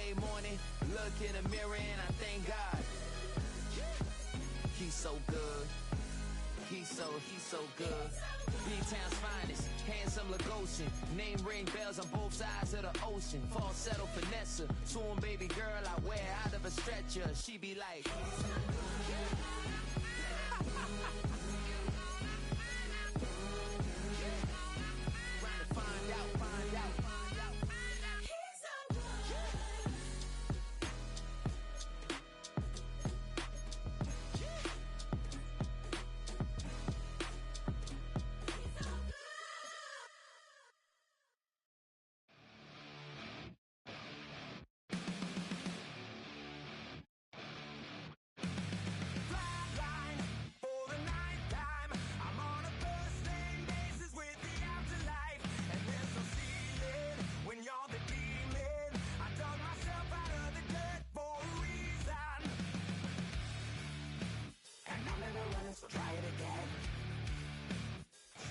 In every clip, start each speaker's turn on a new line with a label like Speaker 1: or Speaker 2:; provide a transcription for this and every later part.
Speaker 1: Sunday morning, look in the mirror and I thank God. He's so good. He's so good. B-Town's finest, handsome Lagosian. Name ring bells on both sides of the ocean. Falsetto finesse, swoon baby girl I wear out of a stretcher. She be like, trying to find out. So try it again.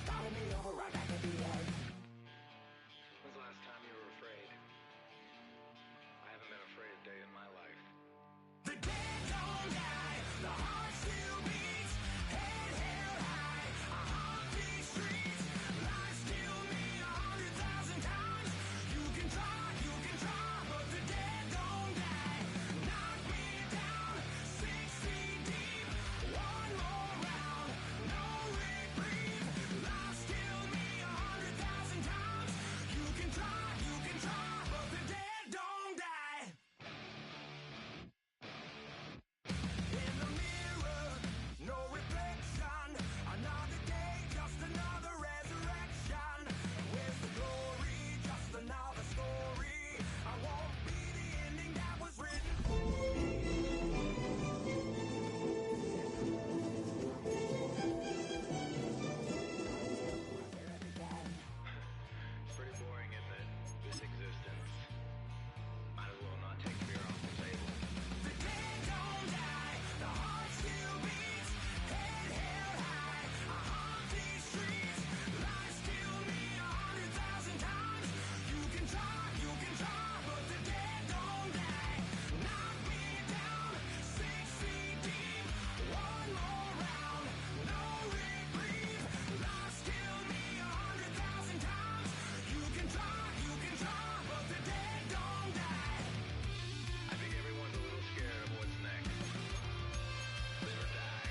Speaker 1: Starting me over right back at the end.
Speaker 2: When's the last time you were afraid? I haven't been afraid a day in my life.
Speaker 1: The dead don't die, the heart still beats, head held high, I haunt these streets, lies kill me 100,000 times. You can try, but the dead don't die. Knock me down 6 feet deep, one more round, no reprieve. Lies kill me 100,000 times. You can try, but the dead don't die. In the mirror, no reflection. Another day, just another resurrection. Where's the glory? Just another story. I won't be the ending that was written.
Speaker 2: It's pretty boring, isn't it? This existence. Might as well not take fear off the table.
Speaker 1: The dead don't die, the heart still beats, head held high, I haunt these streets, lies kill me 100,000 times. You can try, but the dead don't die. Knock me down 6 feet deep, one more round, no reprieve. Lies kill me 100,000 times. You can try, but the dead don't die.
Speaker 2: I think everyone's a little scared of what's next. Live or die.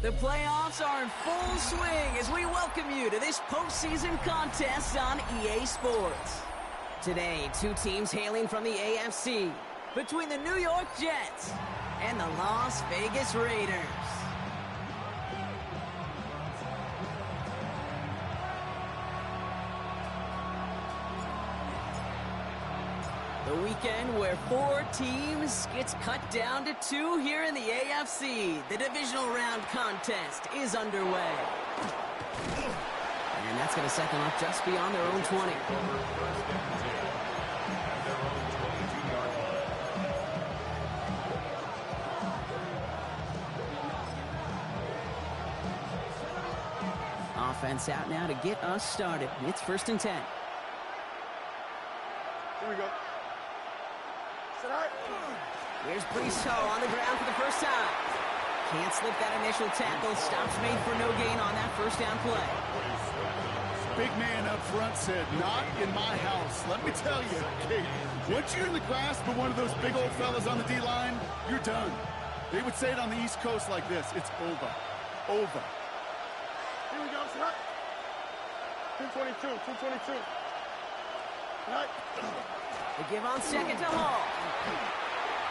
Speaker 3: The playoffs are in full swing as we welcome you to this postseason contest on EA Sports. Today, two teams hailing from the AFC between the New York Jets and the Las Vegas Raiders. The weekend where 4 teams gets cut down to 2 here in the AFC. The divisional round contest is underway. And that's going to set them up just beyond their own 20. Offense out now to get us started. It's 1st and 10.
Speaker 4: Here we go.
Speaker 3: Here's Bristow on the ground for the first time. Can't slip that initial tackle. Stops made for no gain on that first down play.
Speaker 4: Big man up front said, not in my house. Let me tell you, Kate, once you're in the grasp of one of those big old fellas on the D-line, you're done. They would say it on the East Coast like this, it's over. Over. Here we go, sir. 222, 222. Right.
Speaker 3: They give on second to Hall.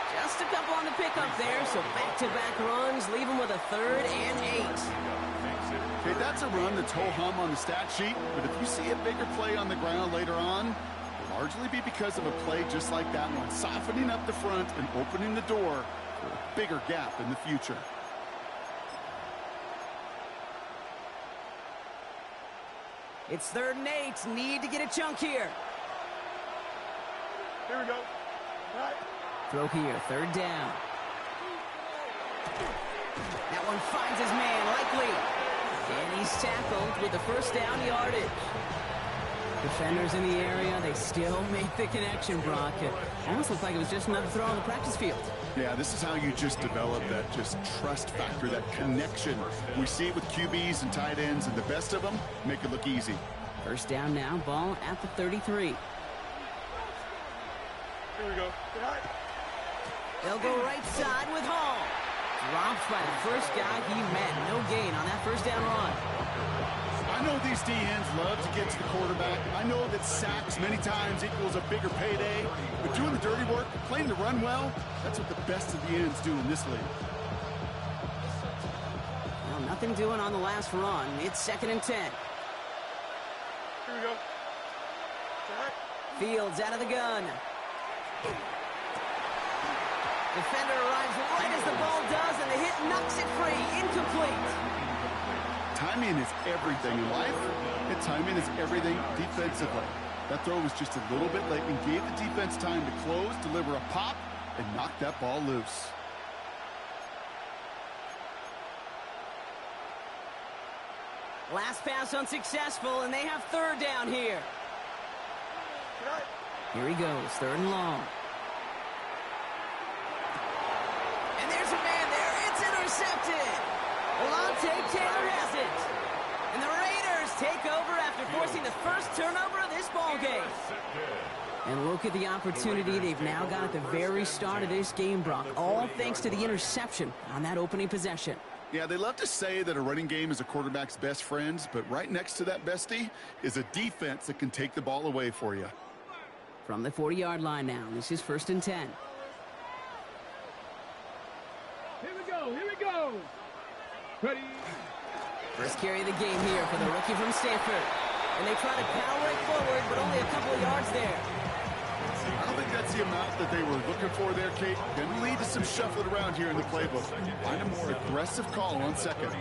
Speaker 3: Just a couple on the pickup there, so back-to-back runs leave him with a 3rd and 8.
Speaker 4: Okay, that's a run that's ho-hum on the stat sheet, but if you see a bigger play on the ground later on, it'll largely be because of a play just like that one, softening up the front and opening the door for a bigger gap in the future.
Speaker 3: It's 3rd and 8. Need to get a chunk here.
Speaker 4: Here we go. Right.
Speaker 3: Throw here, 3rd down. That one finds his man, likely. And he's tackled with the first down yardage. Defenders in the area, they still make the connection, Brock. It almost looked like it was just another throw on the practice field.
Speaker 4: Yeah, this is how you just develop that just trust factor, that connection. We see it with QBs and tight ends, and the best of them make it look easy.
Speaker 3: First down now, ball at the 33.
Speaker 5: Here we go.
Speaker 3: They'll go right side with Hall. Dropped by the first guy he met. No gain on that first down run.
Speaker 4: I know these DNs love to get to the quarterback. I know that sacks many times equals a bigger payday. But doing the dirty work, playing the run well, that's what the best of the ends do in this league.
Speaker 3: Well, nothing doing on the last run. It's 2nd and 10.
Speaker 5: Here we go.
Speaker 3: Fields out of the gun. Defender arrives right as the ball does, and the hit knocks it free. Incomplete.
Speaker 4: Timing is everything in life, and timing is everything defensively. That throw was just a little bit late and gave the defense time to close, deliver a pop, and knock that ball loose.
Speaker 3: Last pass unsuccessful, and they have 3rd down here. Here he goes, 3rd and long. And there's a man there. It's intercepted. Alontae Taylor has it. And the Raiders take over after forcing the first turnover of this ball game. And look at the opportunity they've now got at the very start of this game, Brock. All thanks to the interception on that opening possession.
Speaker 4: Yeah, they love to say that a running game is a quarterback's best friend, but right next to that bestie is a defense that can take the ball away for you.
Speaker 3: From the 40-yard line now, this is 1st and 10.
Speaker 5: Here we go. Ready.
Speaker 3: First carry of the game here for the rookie from Stanford. And they try to power it forward, but only a couple of yards there.
Speaker 4: I don't think that's the amount that they were looking for there, Kate. Can lead to some shuffling around here in the playbook. Find a more aggressive call on 2nd.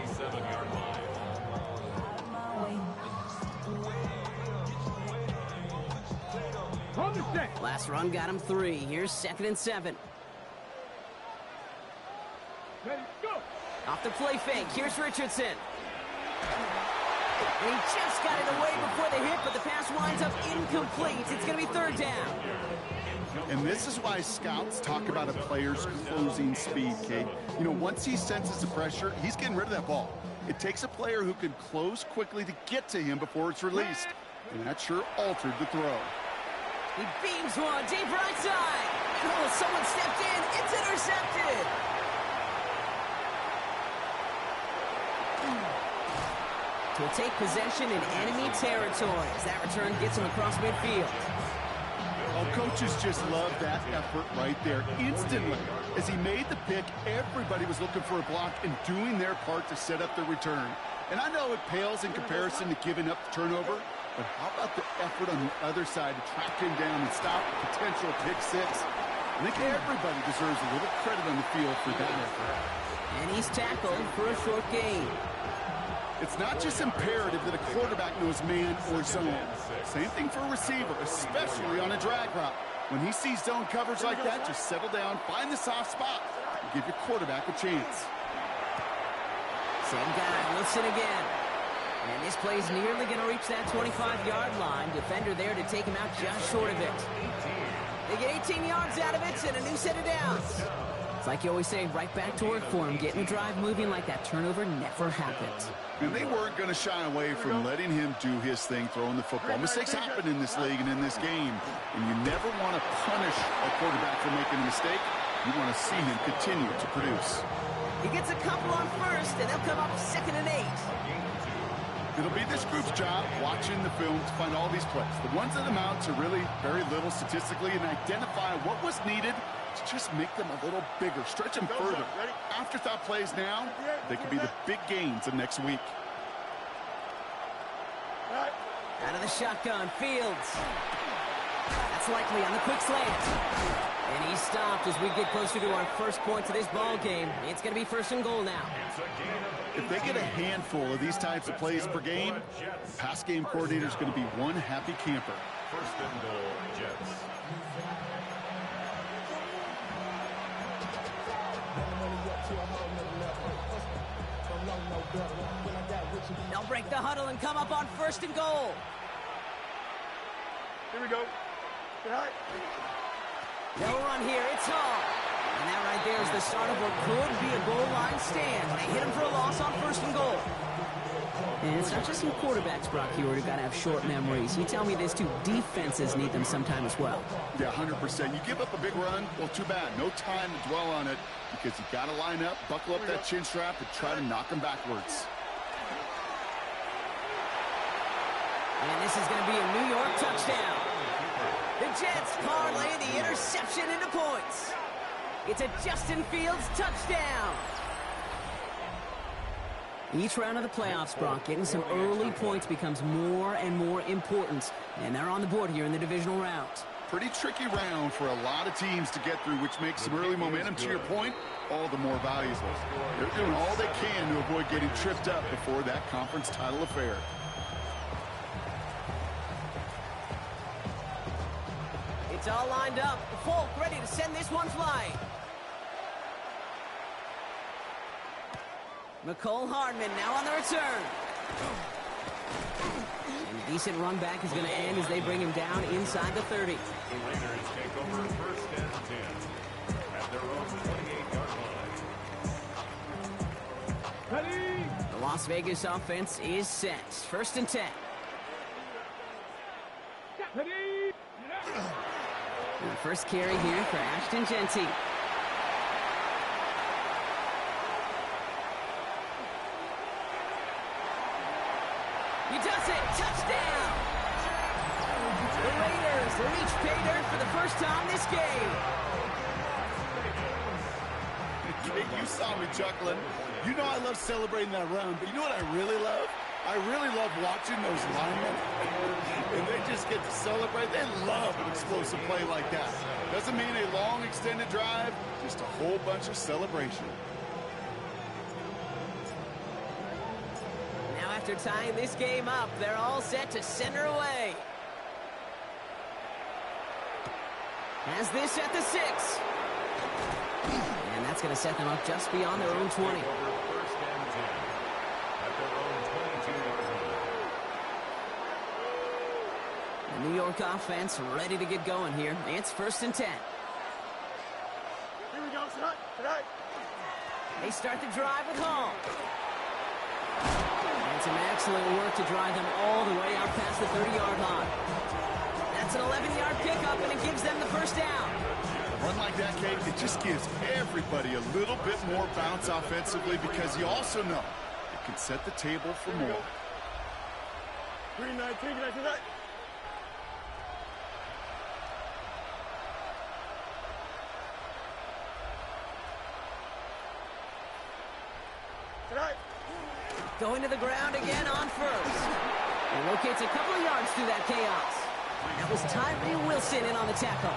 Speaker 3: Last run got him 3. Here's 2nd and 7.
Speaker 5: Ready, go.
Speaker 3: Off the play fake. Here's Richardson. And he just got it away before the hit, but the pass winds up incomplete. It's going to be 3rd down.
Speaker 4: And this is why scouts talk about a player's closing speed, Kate. You know, once he senses the pressure, he's getting rid of that ball. It takes a player who can close quickly to get to him before it's released. And that sure altered the throw.
Speaker 3: He beams one deep right side. Oh, someone stepped in. It's intercepted. Will take possession in enemy territory as that return gets him across midfield.
Speaker 4: Oh, coaches just love that effort right there. Instantly, as he made the pick, everybody was looking for a block and doing their part to set up the return. And I know it pales in comparison to giving up the turnover, but how about the effort on the other side to track him down and stop a potential pick 6? I think everybody deserves a little credit on the field for that effort.
Speaker 3: And he's tackled for a short gain.
Speaker 4: It's not just imperative that a quarterback knows man or zone. Same thing for a receiver, especially on a drag route. When he sees zone coverage like that, just settle down, find the soft spot, and give your quarterback a chance.
Speaker 3: Same guy, Wilson again. And this play's nearly going to reach that 25-yard line. Defender there to take him out just short of it. They get 18 yards out of it and a new set of downs. It's like you always say, right back to work for him, getting the drive moving like that turnover never happened.
Speaker 4: And they weren't going to shy away from letting him do his thing, throwing the football. Mistakes happen in this league and in this game, and you never want to punish a quarterback for making a mistake. You want to see him continue to produce.
Speaker 3: He gets a couple on first, and they'll come up 2nd and 8.
Speaker 4: It'll be this group's job watching the film to find all these plays. The ones that amount to really very little statistically and identify what was needed to just make them a little bigger, stretch them further. Afterthought plays now, they could be the big gains of next week.
Speaker 3: Out of the shotgun, Fields. That's likely on the quick slant. And he's stopped as we get closer to our first points of this ball game. It's going to be 1st and goal now.
Speaker 4: If they get a handful of these types of plays per game, the pass game coordinator is going to be one happy camper.
Speaker 5: 1st and goal, Jets.
Speaker 3: They'll break the huddle and come up on 1st and goal.
Speaker 5: Here we go.
Speaker 3: They'll run here. It's Hall. And that right there is the start of what could be a goal line stand. They hit him for a loss on 1st and goal. And it's not just some quarterbacks, Brock, here who've got to have short memories. You tell me this too, defenses need them sometime as well.
Speaker 4: Yeah, 100%. You give up a big run, well, too bad. No time to dwell on it because you got to line up, buckle up that chin strap, and try to knock them backwards.
Speaker 3: And this is going to be a New York touchdown. The Jets parlay the interception into points. It's a Justin Fields touchdown. Each round of the playoffs, Brock, getting some early points becomes more and more important. And they're on the board here in the divisional round.
Speaker 4: Pretty tricky round for a lot of teams to get through, which makes some early momentum, to your point, all the more valuable. They're doing all they can to avoid getting tripped up before that conference title affair.
Speaker 3: It's all lined up. Folk ready to send this one flying. McCole Hardman now on the return. And a decent run back is going to end as they bring him down inside the 30.
Speaker 5: The Raiders take over 1st and 10 at their own 28-yard line. Ready?
Speaker 3: The Las Vegas offense is set. 1st and 10.
Speaker 5: Ready?
Speaker 3: And the first carry here for Ashton Genty. He does it! Touchdown! The Raiders reach pay dirt for the first time this game.
Speaker 4: Kate, you saw me chuckling. You know I love celebrating that run, but you know what I really love? I really love watching those linemen. And they just get to celebrate. They love an explosive play like that. Doesn't mean a long extended drive, just a whole bunch of celebration.
Speaker 3: Now after tying this game up, they're all set to center away. Has this at the 6. And that's going to set them up just beyond their own 20. The New York offense ready to get going here. It's 1st and 10.
Speaker 5: Here we go, tonight.
Speaker 3: They start the drive with Hall. And some excellent work to drive them all the way out past the 30-yard line. That's an 11-yard pickup, and it gives them the first down.
Speaker 4: A run like that, Kate, it just gives everybody a little bit more bounce offensively because you also know it can set the table for more.
Speaker 5: 3-9, tonight.
Speaker 3: Going to the ground again on 1st. He locates a couple of yards through that chaos. That was Tyree Wilson in on the tackle.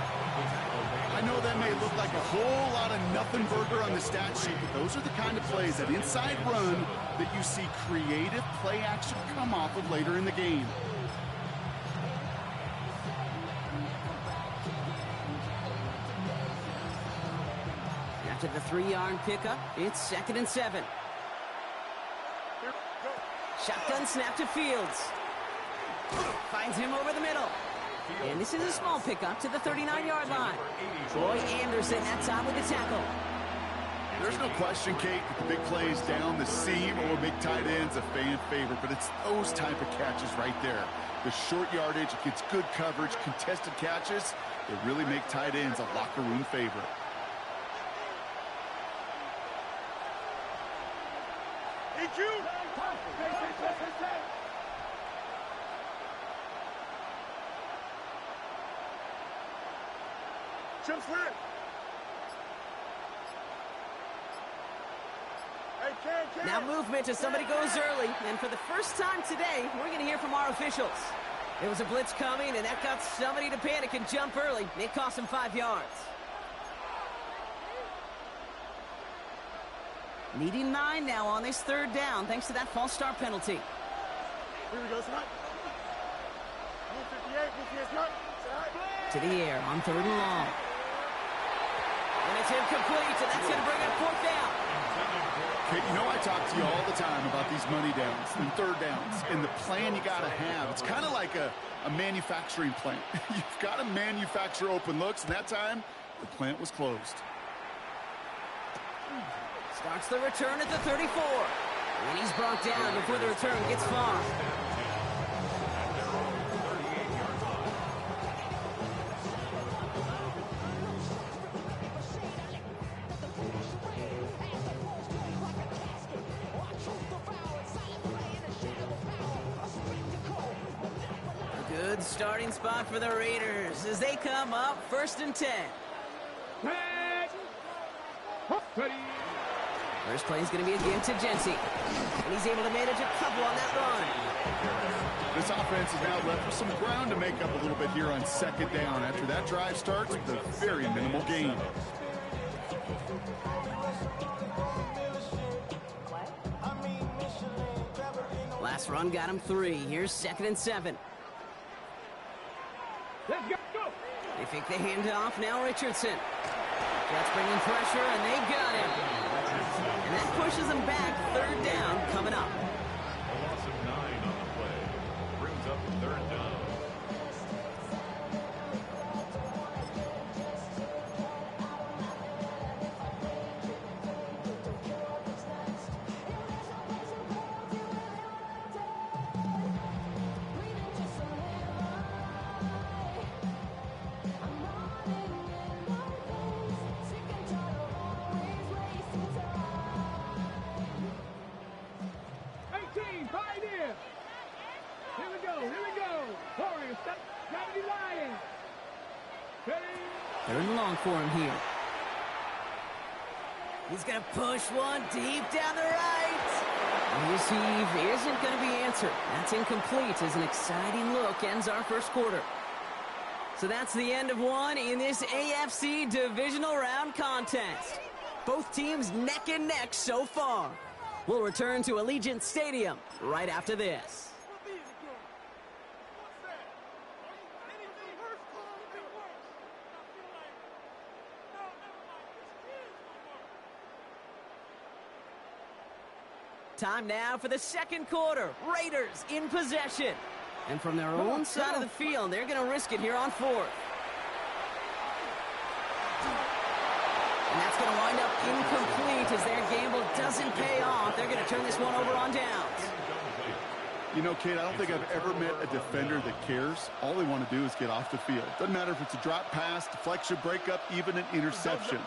Speaker 4: I know that may look like a whole lot of nothing burger on the stat sheet, but those are the kind of plays, that inside run, that you see creative play action come off of later in the game.
Speaker 3: After the 3-yard pickup, it's 2nd and 7. Shotgun snap to Fields. Finds him over the middle. And this is a small pickup to the 39-yard line. Troy Anderson that time with the tackle.
Speaker 4: There's no question, Kate, that the big plays down the seam or big tight ends a fan favorite, but it's those type of catches right there. The short yardage, it gets good coverage, contested catches, they really make tight ends a locker room favorite.
Speaker 3: Now movement as somebody goes early. And for the first time today, we're going to hear from our officials. There was a blitz coming, and that got somebody to panic and jump early. It cost them 5 yards. Needing 9 now on this 3rd down, thanks to that false start penalty.
Speaker 5: Here we go, tonight. 158,
Speaker 3: To the air on 3rd and long. And it's incomplete, and that's going to bring up fourth down.
Speaker 4: Okay, you know I talk to you all the time about these money downs and third downs and the plan you got to have. It's kind of like a manufacturing plant. You've got to manufacture open looks, and that time, the plant was closed.
Speaker 3: Starts the return at the 34. And he's brought down before the return gets far. Good starting spot for the Raiders as they come up 1st and 10. First play is going to be a give to Jency. And he's able to manage a couple on that run.
Speaker 4: This offense is now left with some ground to make up a little bit here on 2nd down after that drive starts with a very minimal gain.
Speaker 3: Last run got him 3. Here's 2nd and 7.
Speaker 1: Let's go.
Speaker 3: They fake the handoff. Now Richardson. Jets bringing pressure, and they got him. And that pushes them back. 3rd down coming up.
Speaker 5: A loss of 9 on the play. Brings up 3rd down.
Speaker 3: Third and long for him here. He's going to push one deep down the right. Receive isn't going to be answered. That's incomplete as an exciting look ends our first quarter. So that's the end of one in this AFC Divisional Round contest. Both teams neck and neck so far. We'll return to Allegiant Stadium right after this. Time now for the second quarter. Raiders in possession. And from their own side of the field, they're going to risk it here on 4th. And that's going to wind up incomplete as their gamble doesn't pay off. They're going to turn this one over on downs.
Speaker 4: You know, Kate, I don't think I've ever met a defender that cares. All they want to do is get off the field. Doesn't matter if it's a drop pass, deflection, breakup, even an interception.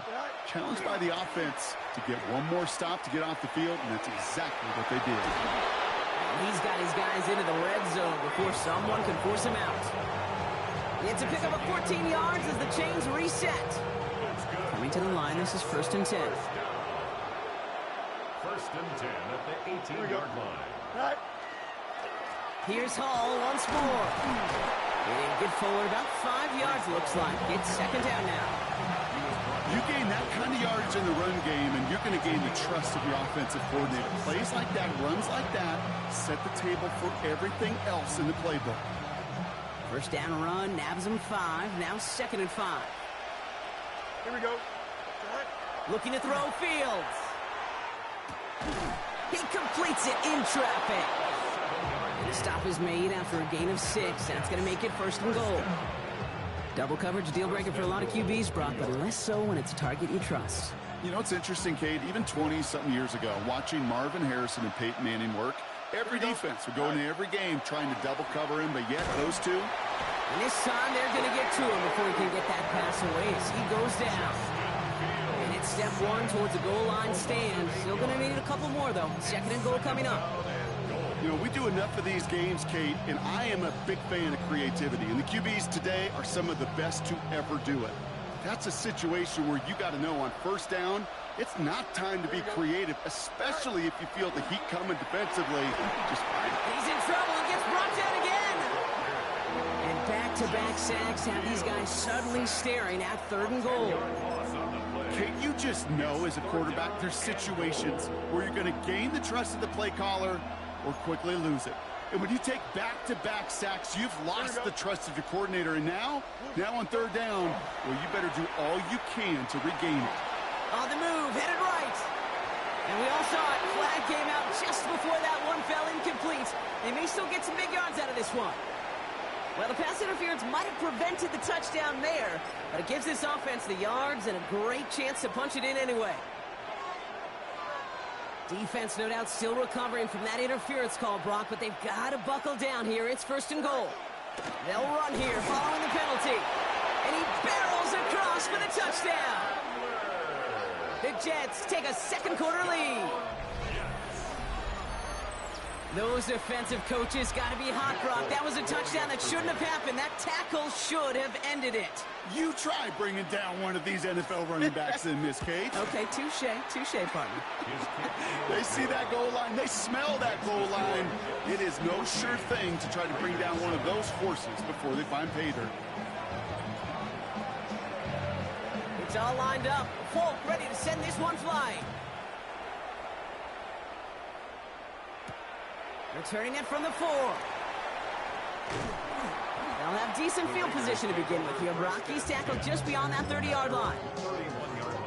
Speaker 4: Challenged by the offense to get one more stop to get off the field, and that's exactly what they did.
Speaker 3: And he's got his guys into the red zone before someone can force him out. It's a pickup of 14 yards as the chains reset. Coming to the line, this is 1st and 10.
Speaker 5: 1st and 10 at the 18-yard line.
Speaker 3: Here's Hall once more. And get forward about 5 yards, looks like. It's 2nd down now.
Speaker 4: You gain that kind of yardage in the run game, and you're going to gain the trust of your offensive coordinator. Plays like that, runs like that, set the table for everything else in the playbook.
Speaker 3: First down run, nabs him 5. Now 2nd and 5.
Speaker 1: Here we go.
Speaker 3: Looking to throw Fields. He completes it in traffic. And the stop is made after a gain of 6. That's going to make it 1st and goal. Double coverage deal breaker for a lot of QBs, Brock, but less so when it's a target you trust.
Speaker 4: You know, it's interesting, Kate, even 20-something years ago, watching Marvin Harrison and Peyton Manning work, every defense would go into every game trying to double cover him, but yet those two.
Speaker 3: And this time they're going to get to him before he can get that pass away as he goes down. And it's step 1 towards the goal line stand. Still going to need a couple more, though. 2nd and goal coming up.
Speaker 4: You know, we do enough of these games, Kate, and I am a big fan of creativity. And the QBs today are some of the best to ever do it. That's a situation where you got to know on 1st down, it's not time to be creative, especially if you feel the heat coming defensively. Just
Speaker 3: He's in trouble and gets brought down again. And back-to-back sacks have these guys suddenly staring at 3rd and goal.
Speaker 4: Kate, you just know as a quarterback there's situations where you're going to gain the trust of the play caller or quickly lose it. And when you take back-to-back sacks, you've lost the trust of your coordinator. And now on 3rd down, well, you better do all you can to regain it.
Speaker 3: On the move, headed right. And we all saw it. Flag came out just before that one fell incomplete. They may still get some big yards out of this one. Well, the pass interference might have prevented the touchdown there, but it gives this offense the yards and a great chance to punch it in anyway. Defense, no doubt, still recovering from that interference call, Brock, but they've got to buckle down here. It's 1st and goal. They'll run here following the penalty. And he barrels across for the touchdown. The Jets take a second quarter lead. Those defensive coaches got to be hot, Brock. That was a touchdown that shouldn't have happened. That tackle should have ended it.
Speaker 4: You try bringing down one of these NFL running backs in, Miss Kate.
Speaker 3: Okay, touche, partner.
Speaker 4: They see that goal line. They smell that goal line. It is no sure thing to try to bring down one of those horses before they find pay dirt.
Speaker 3: It's all lined up. Folk ready to send this one flying. Returning it from the 4. They'll have decent field position to begin with here. Brock, he's tackled just beyond that 30-yard line.
Speaker 5: 31-yard line.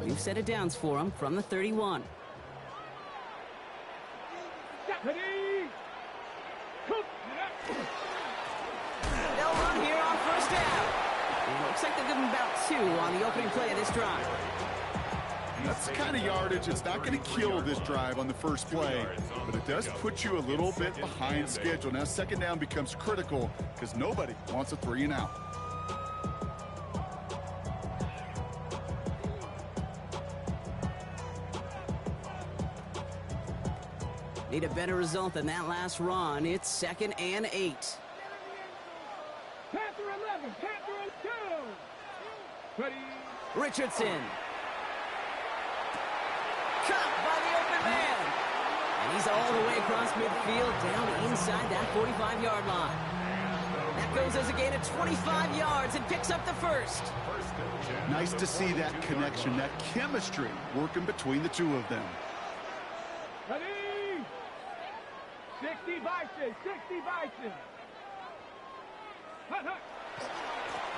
Speaker 3: We've set it downs for him from the 31. They'll run here on 1st down. It looks like they'll give him about 2 on the opening play of this drive.
Speaker 4: That's the kind of yardage. It's not going to kill this drive on the first play, but it does put you a little bit behind schedule. Now 2nd down becomes critical because nobody wants a 3 and out.
Speaker 3: Need a better result than that last run. It's 2nd and 8.
Speaker 6: Panther 11, Panther 2. Ready.
Speaker 3: Richardson. Caught by the open man. And he's all the way across midfield down inside that 45-yard line. That goes as a gain of 25 yards and picks up the first.
Speaker 4: Nice to see that connection, that chemistry working between the two of them.
Speaker 6: Ready. 60 Bison, 60 Bison. Hut, hut.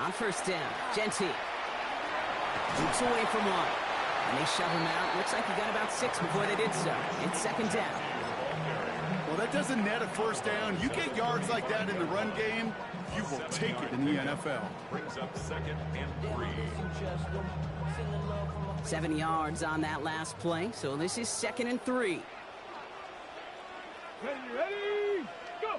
Speaker 3: On 1st down, Genty. Moves away from 1. And they shove him out. Looks like he got about 6 before they did so. It's 2nd down.
Speaker 4: Well, that doesn't net a 1st down. You get yards like that in the run game, you will take it in the NFL.
Speaker 5: Brings up 2nd and 3.
Speaker 3: 7 yards on that last play. So this is 2nd and 3.
Speaker 6: Ready, go!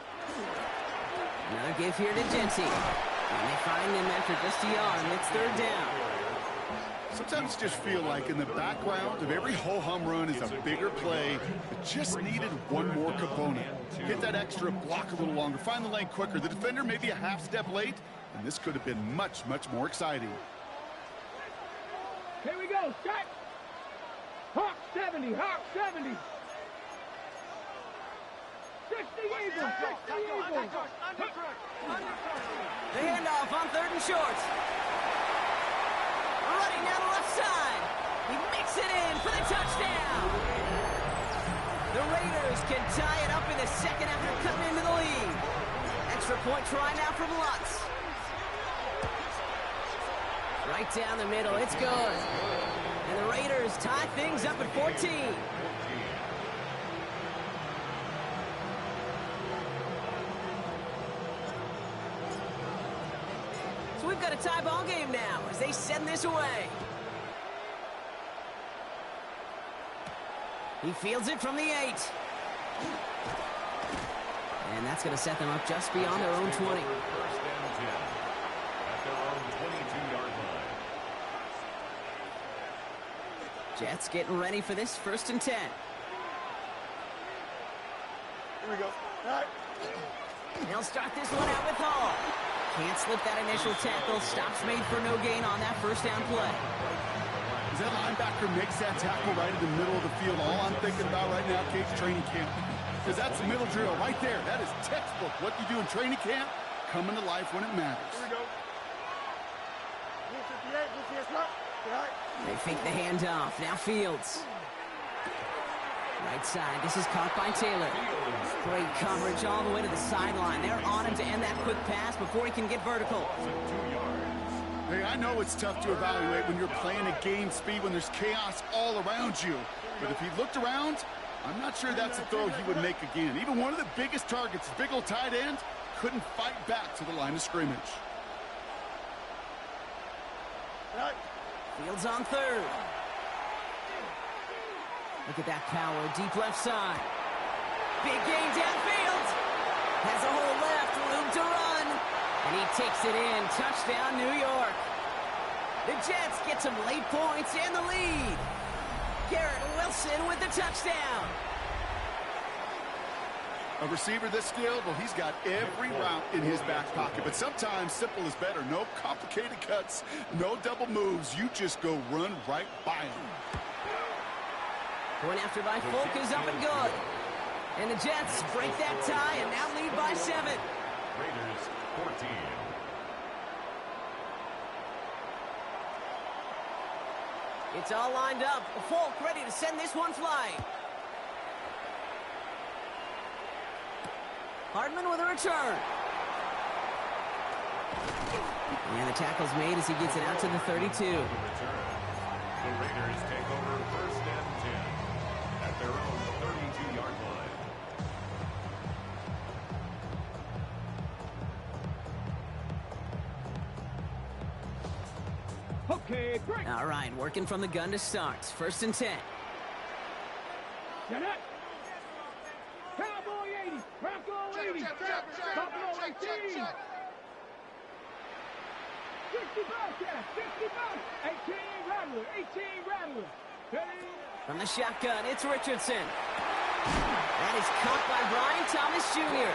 Speaker 3: Another give here to Genty. And they find him after just a yard. And it's 3rd down.
Speaker 4: Sometimes just feel like in the background of every ho-hum run is a bigger play that just needed one more component. Hit that extra block a little longer, find the lane quicker. The defender may be a half step late, and this could have been much, much more exciting.
Speaker 6: Here we go, set! Hawk 70, Hawk 70! 60 Eagles, 60 Eagles!
Speaker 3: The handoff on 3rd and short. Running down the left side. He makes it in for the touchdown. The Raiders can tie it up in the 2nd after cutting into the lead. Extra point try now from Lutz. Right down the middle. It's good. And the Raiders tie things up at 14. So we've got a tie ball game now as they send this away. He fields it from the 8. And that's going to set them up just beyond their own 20.
Speaker 5: 1st and 10 at their own 22-yard line.
Speaker 3: Jets getting ready for this 1st and 10.
Speaker 4: Here we go. All right.
Speaker 3: They'll start this one out with Hall. Can't slip that initial tackle. Stops made for no gain on that 1st down play.
Speaker 4: As that linebacker makes that tackle right in the middle of the field, all I'm thinking about right now, Kate's training camp. Because that's the middle drill right there. That is textbook. What you do in training camp, coming to life when it matters.
Speaker 6: Here we go. 58, 58,
Speaker 3: They fake the handoff. Now Fields. Right side. This is caught by Taylor. Great coverage all the way to the sideline. They're on him to end that quick pass before he can get vertical.
Speaker 4: Hey, I know it's tough to evaluate when you're playing at game speed when there's chaos all around you. But if he looked around, I'm not sure that's a throw he would make again. Even one of the biggest targets, big old tight end, couldn't fight back to the line of scrimmage.
Speaker 3: Fields on third. Look at that power, deep left side. Big gain downfield. Has a hole left, room to run. And he takes it in, touchdown New York. The Jets get some late points and the lead. Garrett Wilson with the touchdown.
Speaker 4: A receiver this skilled, well, he's got every route in his back pocket. But sometimes simple is better. No complicated cuts, no double moves. You just go run right by him.
Speaker 3: Point after by Folk is up and good. And the Jets break that tie and now lead by 7.
Speaker 5: Raiders 14.
Speaker 3: It's all lined up. Folk ready to send this one flying. Hardman with a return. And the tackle's made as he gets it out to the 32.
Speaker 5: The Raiders take over first and 10 at their own 32-yard line.
Speaker 6: Okay, break.
Speaker 3: All right, working from the gun to start. First and 10.
Speaker 6: Get it. Cowboy 80. Bronco 80. Buffalo 18. 65 catch. 65. 18 Rattler. 18 Rattler.
Speaker 3: From the shotgun, it's Richardson. That is caught by Brian Thomas Jr.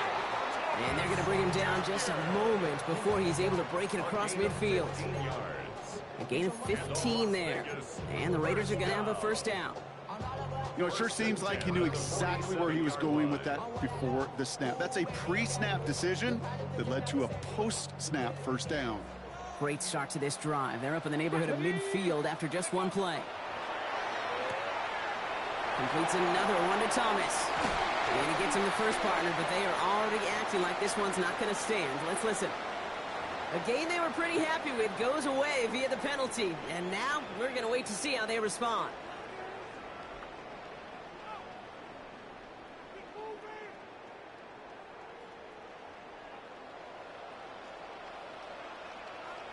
Speaker 3: And they're going to bring him down just a moment before he's able to break it across midfield. A gain of 15 there. And the Raiders are going to have a first down.
Speaker 4: You know, it sure seems like he knew exactly where he was going with that before the snap. That's a pre-snap decision that led to a post-snap first down.
Speaker 3: Great start to this drive. They're up in the neighborhood of midfield after just one play. Completes another one to Thomas. And he gets him the first partner, but they are already acting like this one's not going to stand. Let's listen. A game they were pretty happy with goes away via the penalty. And now we're going to wait to see how they respond.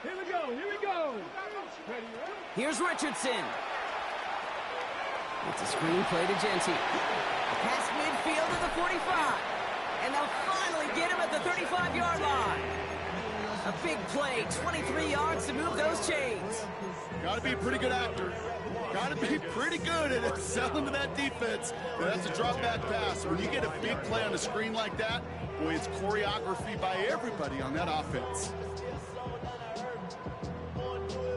Speaker 6: Here we go. Here we go.
Speaker 3: Here's Richardson. It's a screen play to Genty. Past midfield to the 45. And they'll finally get him at the 35-yard line. A big play, 23 yards to move those chains.
Speaker 4: Got to be a pretty good actor. Got to be pretty good at selling to that defense. That's a drop-back pass. When you get a big play on a screen like that, boy, it's choreography by everybody on that offense.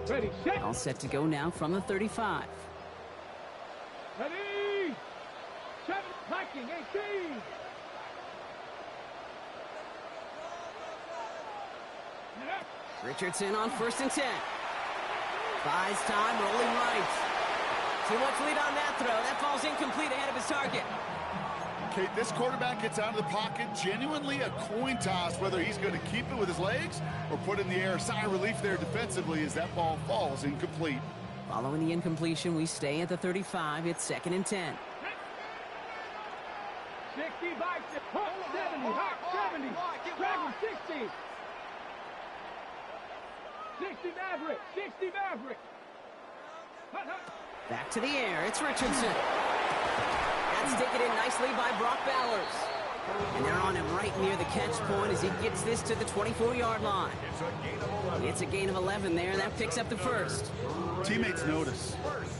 Speaker 6: Ready, set.
Speaker 3: All set to go now from the 35.
Speaker 6: Ready. 7, Viking 18.
Speaker 3: Richardson on first and 10. Buys time, rolling right. Too much lead on that throw. That ball's incomplete ahead of his target.
Speaker 4: Okay, this quarterback gets out of the pocket. Genuinely a coin toss whether he's going to keep it with his legs or put it in the air. Sigh of relief there defensively as that ball falls incomplete.
Speaker 3: Following the incompletion, we stay at the 35. It's second and 10.
Speaker 6: 60, Viking. Hawk 70. Hawk 70. Dragon 60. 60 Maverick. 60 Maverick.
Speaker 3: Back to the air. It's Richardson. That's taken in nicely by Brock Bowers. And they're on him right near the catch point as he gets this to the 24-yard line. It's a gain of 11 there, and that picks up the first.
Speaker 4: Teammates notice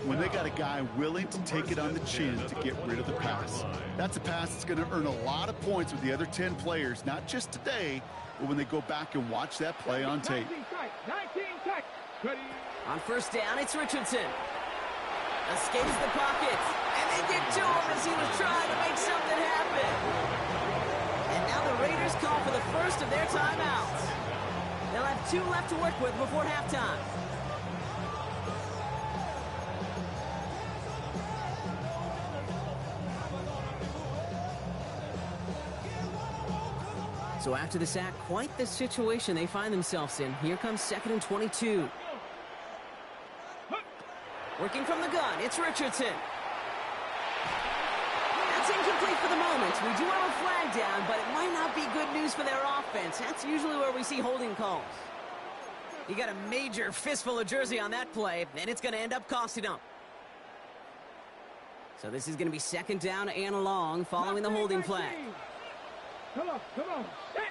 Speaker 4: when they got a guy willing to take it on the chin to get rid of the pass. That's a pass that's going to earn a lot of points with the other 10 players, not just today, but when they go back and watch that play on tape.
Speaker 6: 19 tight. Ready.
Speaker 3: On first down, it's Richardson. Escapes the pocket. And they get to him as he was trying to make something happen. And now the Raiders call for the first of their timeouts. They'll have 2 left to work with before halftime. So after the sack, quite the situation they find themselves in. Here comes 2nd and 22. Working from the gun, it's Richardson. That's incomplete for the moment. We do have a flag down, but it might not be good news for their offense. That's usually where we see holding calls. He got a major fistful of jersey on that play, and it's going to end up costing him. So this is going to be 2nd down and long following the holding flag.
Speaker 6: Come on. Set.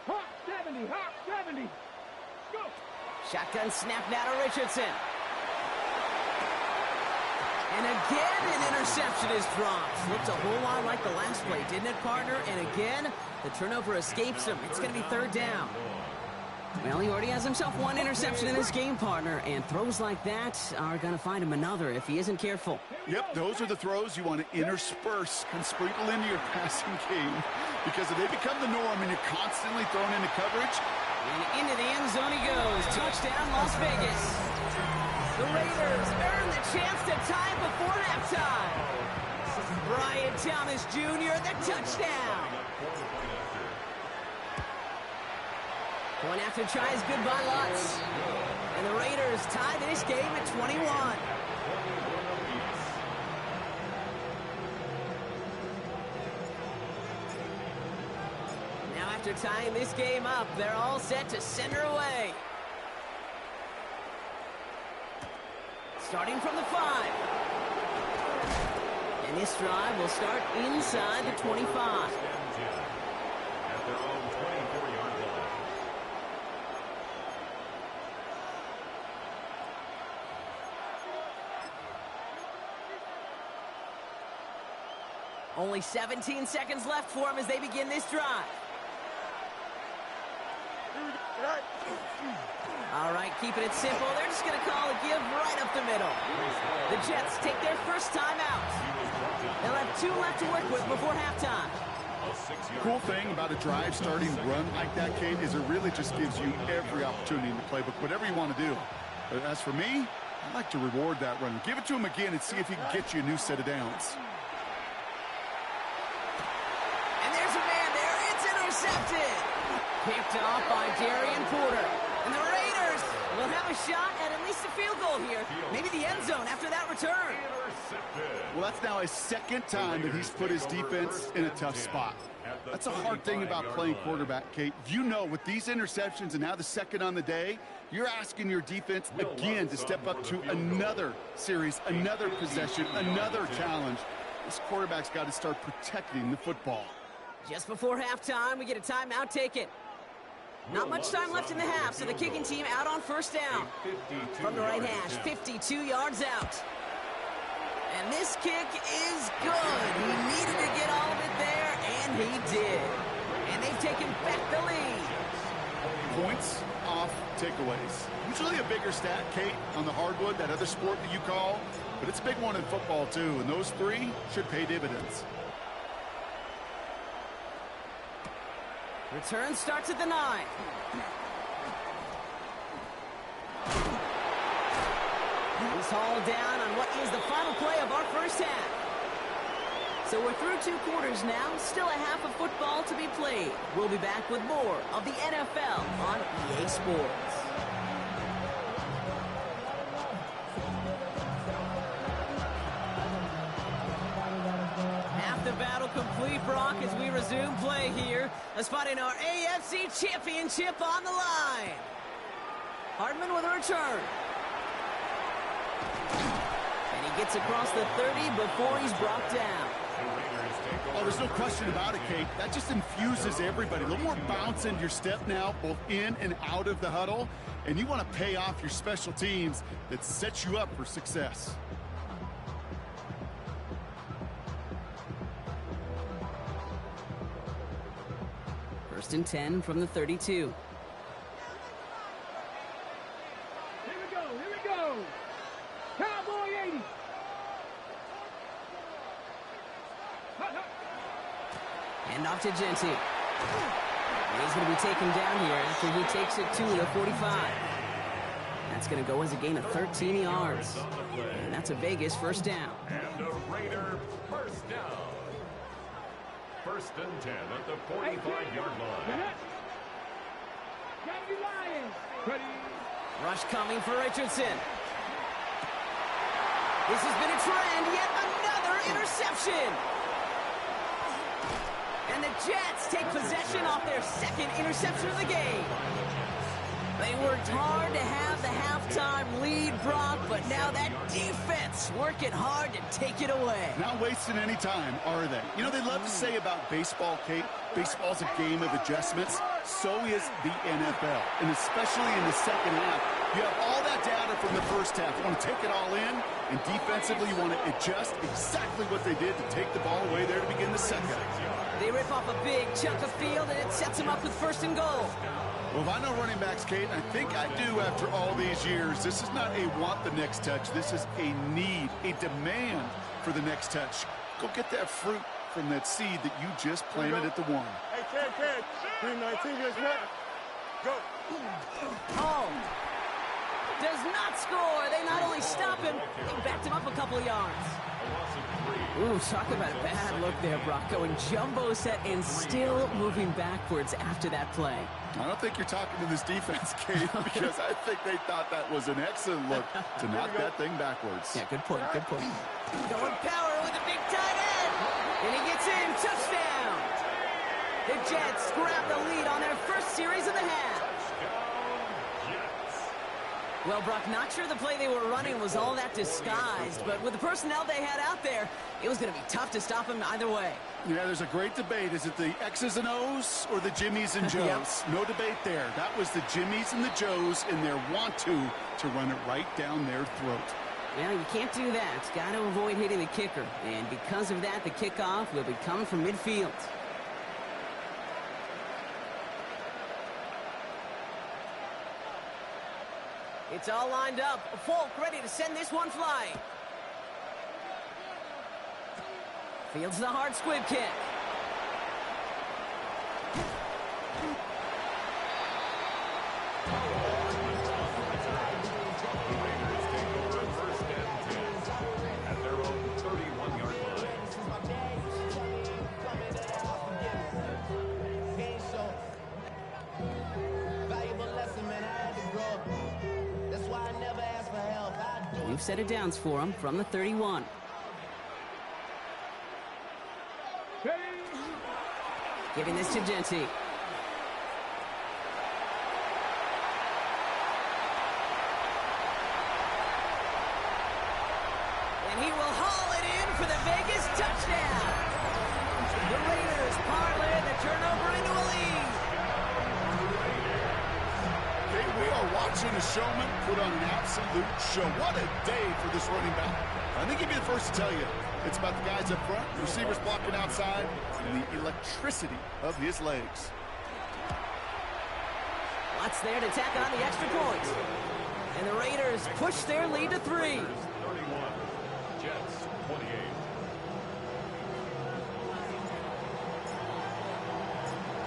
Speaker 6: Hawk 70. Go.
Speaker 3: Shotgun snap now to Richardson. And again, an interception is dropped. Looked a whole lot like the last play, didn't it, partner? And again, the turnover escapes him. It's going to be 3rd down. Well, he already has himself one interception in this game, partner, and throws like that are going to find him another if he isn't careful.
Speaker 4: Yep, those are the throws you want to intersperse and sprinkle into your passing game, because if they become the norm and you're constantly thrown into coverage.
Speaker 3: And into the end zone he goes. Touchdown, Las Vegas. The Raiders earn the chance to tie before halftime. Brian Thomas Jr., the touchdown. Going after tries good by Lutz. And the Raiders tie this game at 21. Now after tying this game up, they're all set to send her away. Starting from the 5. And this drive will start inside the 25.
Speaker 5: At their own 24-yard line.
Speaker 3: Only 17 seconds left for him as they begin this drive. All right, keeping it simple. They're just going to call a give right up the middle. The Jets take their first time out. They'll have 2 left to work with before halftime.
Speaker 4: Cool thing about a drive starting run like that, Kate, is it really just gives you every opportunity in the playbook, whatever you want to do. But as for me, I like to reward that run. Give it to him again and see if he can get you a new set of downs.
Speaker 3: And there's a man there. It's intercepted. Picked off by Darian Porter. And the Raiders will have a shot at least a field goal here. Maybe the end zone after that return.
Speaker 4: Well, that's now his 2nd time that he's put his defense in a tough spot. That's a hard thing about playing quarterback, Kate. You know, with these interceptions and now the 2nd on the day, you're asking your defense again to step up to another series, another possession, another challenge. This quarterback's got to start protecting the football.
Speaker 3: Just before halftime, we get a timeout taken. Not much time left in the half, so the kicking team out on 1st down. From the right hash, 52 yards out. And this kick is good. He needed to get all of it there, and he did. And they've taken back the lead.
Speaker 4: Points off takeaways. Usually a bigger stat, Kate, on the hardwood, that other sport that you call, but it's a big one in football too, and those 3 should pay dividends.
Speaker 3: Return starts at the 9. He's hauled down on what is the final play of our first half. So we're through 2 quarters now, still a half of football to be played. We'll be back with more of the NFL on EA Sports. Half the battle complete, Brock, as we resume play here. A spot in our AFC Championship on the line. Hardman with a return. And he gets across the 30 before he's brought down.
Speaker 4: Oh, there's no question about it, Kate. That just infuses everybody. A little more bounce into your step now, both in and out of the huddle. And you want to pay off your special teams that sets you up for success.
Speaker 3: First and 10 from the 32.
Speaker 6: Here we go. Cowboy 80.
Speaker 3: Hand off to Genti. He's going to be taken down here after he takes it to the 45. That's going to go as a gain of 13 yards. And that's a Vegas first down.
Speaker 5: And a Raider first down. First and 10 at the 45-yard line.
Speaker 6: Lions. Ready.
Speaker 3: Rush coming for Richardson. This has been a trend. Yet another interception. And the Jets take possession off their second interception of the game. They worked hard to have the halftime lead, Brock, but now that defense working hard to take it away.
Speaker 4: Not wasting any time, are they? You know, they love to say about baseball, Kate, baseball's a game of adjustments. So is the NFL, and especially in the second half. You have all that data from the first half. You want to take it all in, and defensively you want to adjust exactly what they did to take the ball away there to begin the second.
Speaker 3: They rip off a big chunk of field, and it sets them up with first and goal.
Speaker 4: Well, if I know running backs, Kate, I think I do after all these years, this is not a want the next touch. This is a need, a demand for the next touch. Go get that fruit from that seed that you just planted at the one.
Speaker 7: Hey, Ted, 319, just what? Go.
Speaker 3: Oh. Does not score. They not only stop him, they backed him up a couple of yards. Ooh, talk about a bad look there, Brock. Going jumbo set and still moving backwards after that play.
Speaker 4: I don't think you're talking to this defense, Kate, because I think they thought that was an excellent look to knock that thing backwards.
Speaker 3: Yeah, good point, good point. Going power with a big tight end. And he gets in, touchdown. The Jets grab the lead on their first series of the half. Well, Brock, not sure the play they were running was all that disguised, but with the personnel they had out there, it was going to be tough to stop him either way.
Speaker 4: Yeah, there's a great debate. Is it the X's and O's or the Jimmies and Joes?
Speaker 3: Yep.
Speaker 4: No debate there. That was the Jimmies and the Joes in their want-to run it right down their throat.
Speaker 3: Well, you can't do that. Got to avoid hitting the kicker. And because of that, the kickoff will be coming from midfield. It's all lined up. Folk ready to send this one flying. Fields the hard squib kick.
Speaker 5: First and 10 at their own 31-yard line.
Speaker 3: You've set it downs for him from the 31. Giving this to Genty. And he will haul it in for the Vegas touchdown. The Raiders parlay the turnover into a lead.
Speaker 4: We are watching a showman put on an absolute show. What a day for this running back. I think he'd be the first to tell you. It's about the guys up front, the receivers blocking outside, and the electricity of his legs.
Speaker 3: Watts there to tack on the extra point. And the Raiders push their lead to 3.
Speaker 5: 31, Jets 28.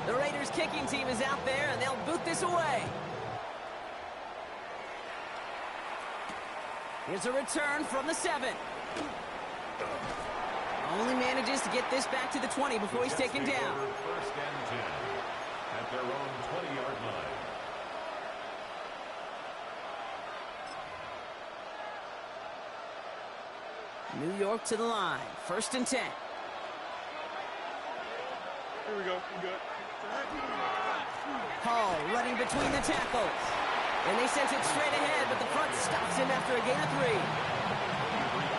Speaker 3: The Raiders kicking team is out there, and they'll boot this away. Here's a return from the 7. Only manages to get this back to the 20 before he's taken down.
Speaker 5: First and 10 at their own 20-yard line.
Speaker 3: New York to the line. First and 10.
Speaker 7: Here we go. We good.
Speaker 3: Hall running between the tackles. And they sent it straight ahead, but the front stops him after a gain of 3.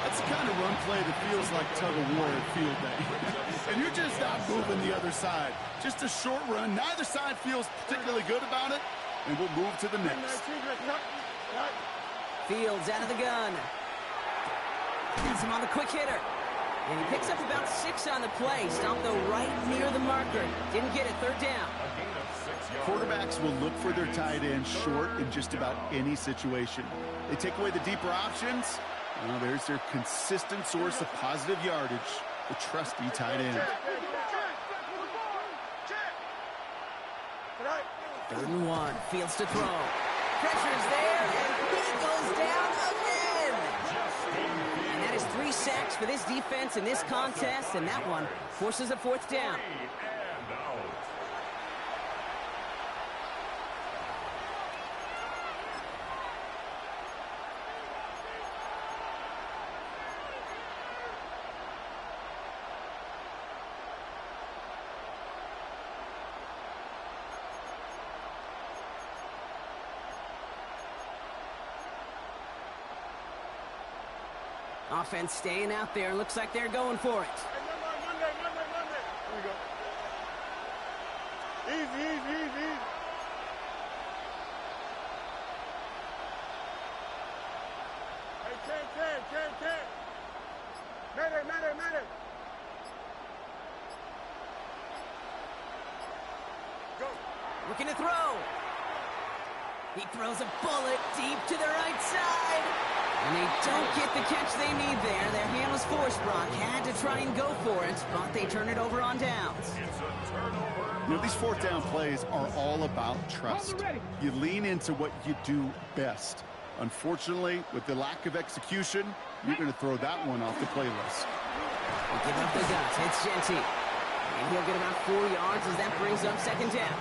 Speaker 4: That's the kind of run play that feels like tug-of-war at field day. And you're just not moving the other side. Just a short run. Neither side feels particularly good about it, and we'll move to the next.
Speaker 3: Fields out of the gun. Gets him on the quick hitter. And he picks up about 6 on the play. Stopped though right near the marker. Didn't get it. Third down.
Speaker 4: Quarterbacks will look for their tight end short in just about any situation. They take away the deeper options. Well, there's their consistent source of positive yardage, the trusty tight end.
Speaker 3: 3rd and 1. Fields to throw. Pressure's there, and he goes down again. And that is 3 sacks for this defense in this contest, and that one forces a fourth down.
Speaker 5: And out.
Speaker 3: Offense staying out there. Looks like they're going for it.
Speaker 7: Monday. Here we go. Easy. Hey, 10. Matter. Go.
Speaker 3: Looking to throw. He throws a bullet deep to the right side. And they don't get the catch they need there. Their hand was forced, Brock. Had to try and go for it, but they turn it over on downs.
Speaker 5: It's a turnover.
Speaker 4: You know, these fourth down plays are all about trust. You lean into what you do best. Unfortunately, with the lack of execution, you're going to throw that one off the playlist.
Speaker 3: They give up the guts. It's Genty. And he'll get about 4 yards as that brings up second down.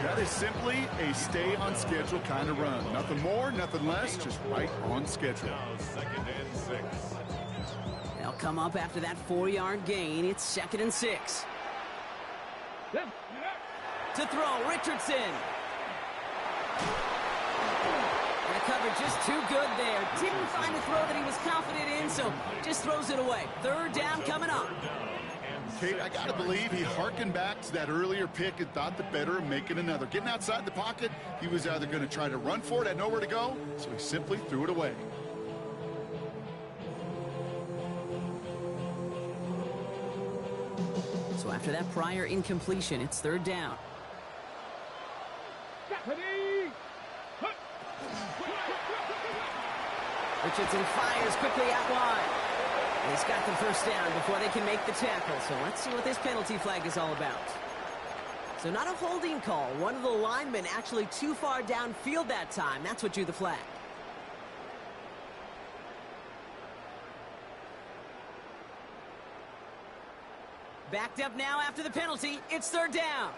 Speaker 4: That is simply a stay-on-schedule kind of run. Nothing more, nothing less, just right on schedule.
Speaker 5: Now 2nd and 6.
Speaker 3: They'll come up after that 4-yard gain. It's 2nd and 6. To throw, Richardson. And the cover just too good there. Didn't find a throw that he was confident in, so just throws it away. 3rd down coming up.
Speaker 4: Kate, I got to believe he harkened back to that earlier pick and thought the better of making another. Getting outside the pocket, he was either going to try to run for it, had nowhere to go, so he simply threw it away.
Speaker 3: So after that prior incompletion, it's 3rd down. Richardson fires quickly out wide. He's got the first down before they can make the tackle. So let's see what this penalty flag is all about. So not a holding call. One of the linemen actually too far downfield that time. That's what drew the flag. Backed up now after the penalty. It's 3rd down.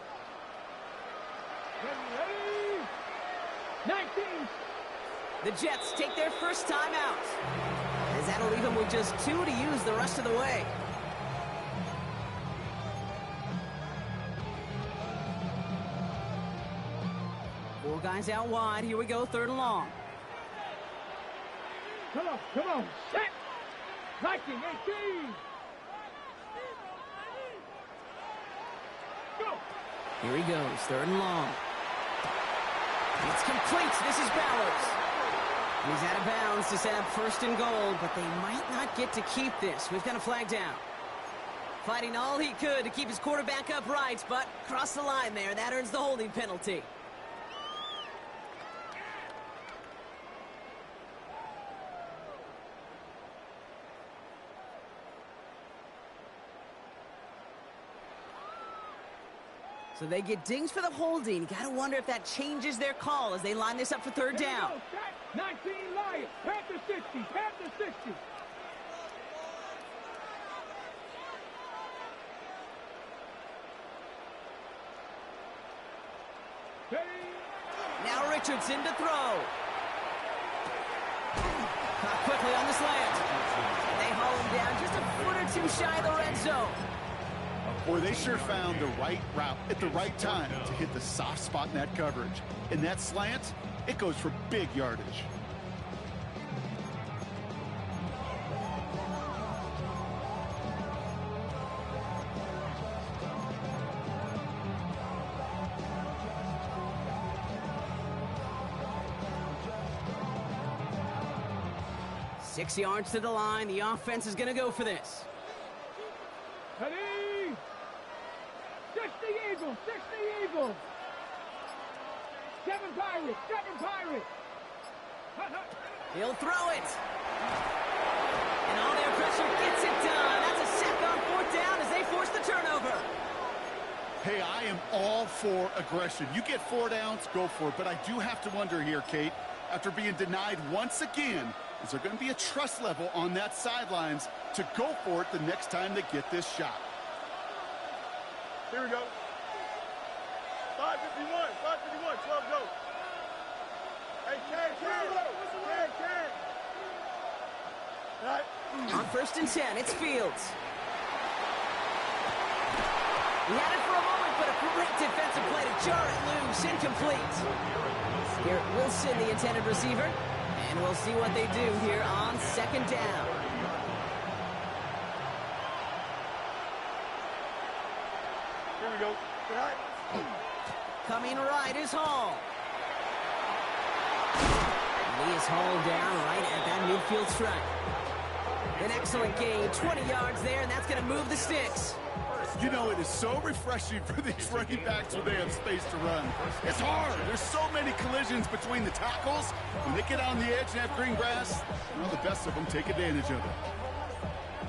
Speaker 6: 19.
Speaker 3: The Jets take their first time out, as that'll leave them with just 2 to use the rest of the way. Four guys out wide. Here we go, 3rd and long.
Speaker 6: Come on. Set. 19, 18. Go.
Speaker 3: Here he goes, 3rd and long. It's complete. This is Bowers. He's out of bounds to set up 1st and goal, but they might not get to keep this. We've got a flag down. Fighting all he could to keep his quarterback upright, but crossed the line there. That earns the holding penalty. So they get dinged for the holding. Got to wonder if that changes their call as they line this up for 3rd down.
Speaker 6: 19 Lions. Panther 60.
Speaker 3: Now Richardson to throw. Caught quickly on the slant. They haul him down just a foot or 2 shy of the red zone.
Speaker 4: Boy, they sure found the right route at the right time to hit the soft spot in that coverage. And that slant, it goes for big yardage.
Speaker 3: Six yards to the line. The offense is going to go for this.
Speaker 6: Ready? 60 Eagles. 7 Pirates.
Speaker 3: He'll throw it. And all their pressure gets it done. That's a sack on 4th down as they force the turnover.
Speaker 4: Hey, I am all for aggression. You get 4 downs, go for it. But I do have to wonder here, Kate, after being denied once again, is there going to be a trust level on that sidelines to go for it the next time they get this shot.
Speaker 7: Here we go. 5:51, 12 go. Hey, Ken. All right.
Speaker 3: On 1st and 10, it's Fields. He had it for a moment, but a great defensive play to jar it loose. Incomplete. Garrett Wilson, the intended receiver. And we'll see what they do here on 2nd down.
Speaker 7: Here we go. All right.
Speaker 3: Coming right is Hall. And he is hauled down right at that midfield stripe. An excellent gain, 20 yards there, and that's going to move the sticks.
Speaker 4: You know, it is so refreshing for these running backs when they have space to run. It's hard. There's so many collisions between the tackles. When they get on the edge and have green grass, you know, the best of them take advantage of it.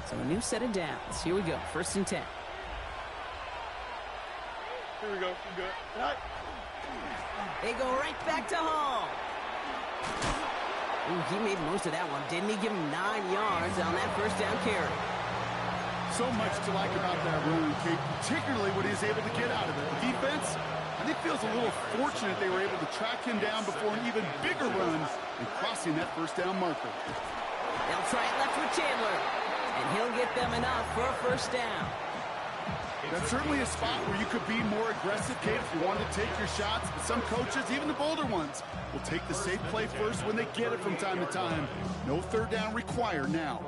Speaker 3: So a new set of downs. Here we go, 1st and 10.
Speaker 7: Here we go. You good? All right.
Speaker 3: They go right back to Hall. Ooh, he made most of that one, didn't he? Give him 9 yards on that 1st down carry.
Speaker 4: So much to like about that run, Kate, particularly what he's able to get out of it. The defense, I think, feels a little fortunate they were able to track him down before an even bigger run and crossing that 1st down marker.
Speaker 3: They'll try it left with Chandler, and he'll get them enough for a 1st down.
Speaker 4: That's certainly a spot where you could be more aggressive, Kate, if you wanted to take your shots. But some coaches, even the bolder ones, will take the safe play first when they get it from time to time. No 3rd down required now.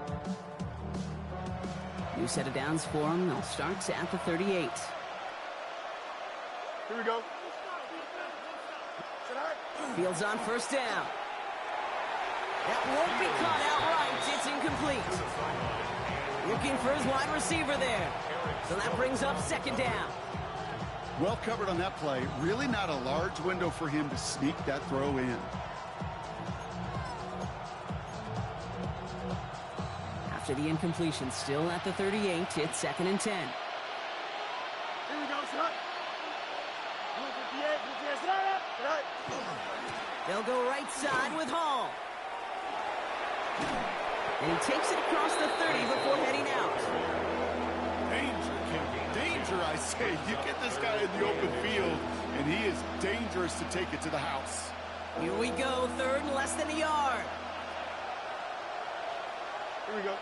Speaker 3: New set of downs for him. They'll start at the 38.
Speaker 7: Here we go.
Speaker 3: Fields on 1st down. That won't be caught outright. It's incomplete. Looking for his wide receiver there. So that brings up 2nd down.
Speaker 4: Well covered on that play. Really not a large window for him to sneak that throw in.
Speaker 3: After the incompletion, still at the 38, it's 2nd and 10.
Speaker 7: Here we go, son. 58, right.
Speaker 3: They'll go right side with Hall. And he takes it across the 30 before heading out.
Speaker 4: Danger, Kim. Danger, I say. You get this guy in the open field, and he is dangerous to take it to the house.
Speaker 3: Here we go, 3rd and less than a yard.
Speaker 7: Here we go.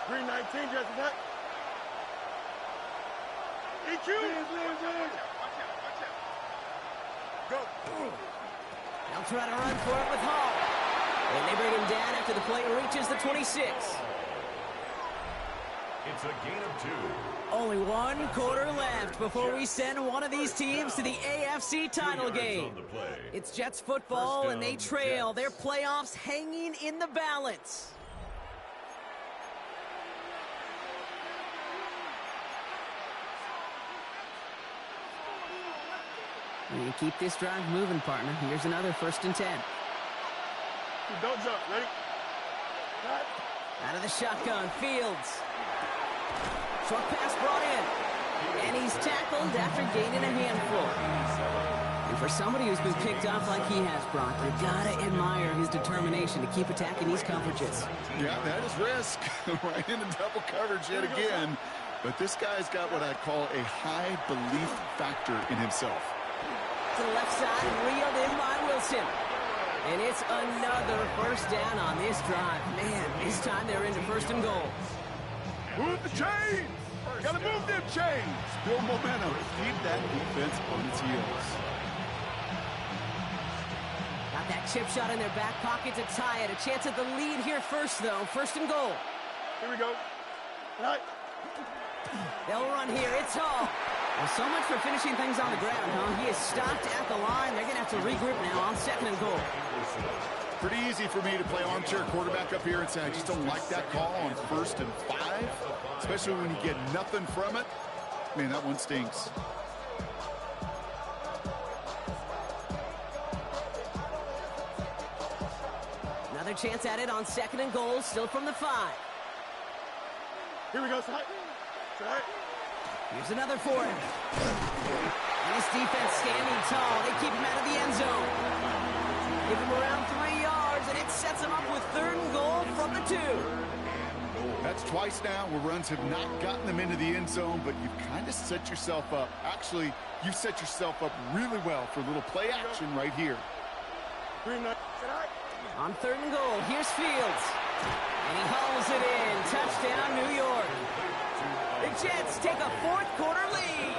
Speaker 7: Green 19, Justin. EQ. Go.
Speaker 3: They'll try to run for it with Hall. And they bring him down after the play reaches the 26.
Speaker 5: It's a gain of 2.
Speaker 3: Only 1 quarter left before we send one of these teams to the AFC title game. It's Jets football, and they trail. Their playoffs hanging in the balance. You keep this drive moving, partner. Here's another 1st and 10.
Speaker 7: Don't jump. Ready? Right.
Speaker 3: Out of the shotgun, Fields. Short pass brought in. And he's tackled after gaining a handful. And for somebody who's been picked off like he has, Brock, you gotta admire his determination to keep attacking these coverages.
Speaker 4: Yeah, that is risk. Right into double coverage yet again. But this guy's got what I call a high belief factor in himself.
Speaker 3: To the left side, reeled in by Wilson. And it's another 1st down on this drive. Man, this time they're into 1st and goal.
Speaker 4: Move the chains! Gotta move them chains! Build momentum. Keep that defense on its heels.
Speaker 3: Got that chip shot in their back pocket to tie it. A chance at the lead here first, though. 1st and goal.
Speaker 7: Here we go. Right.
Speaker 3: They'll run here. It's Hall. Well, so much for finishing things on the ground, huh? He is stopped at the line. They're going to have to regroup now on 2nd and goal.
Speaker 4: Pretty easy for me to play armchair quarterback up here and say I just don't like that call on 1st and 5, especially when you get nothing from it. Man, that one stinks.
Speaker 3: Another chance at it on 2nd and goal, still from the 5.
Speaker 7: Here we go, son. Right.
Speaker 3: Here's another for him. And his defense standing tall. They keep him out of the end zone. Give him around 3 yards, and it's sets them up with 3rd and goal from the 2.
Speaker 4: That's twice now where runs have not gotten them into the end zone, but you've kind of set yourself up. Actually, you've set yourself up really well for a little play action right here.
Speaker 3: On 3rd and goal, here's Fields. And he hauls it in. Touchdown, New York. The Jets take a 4th quarter lead.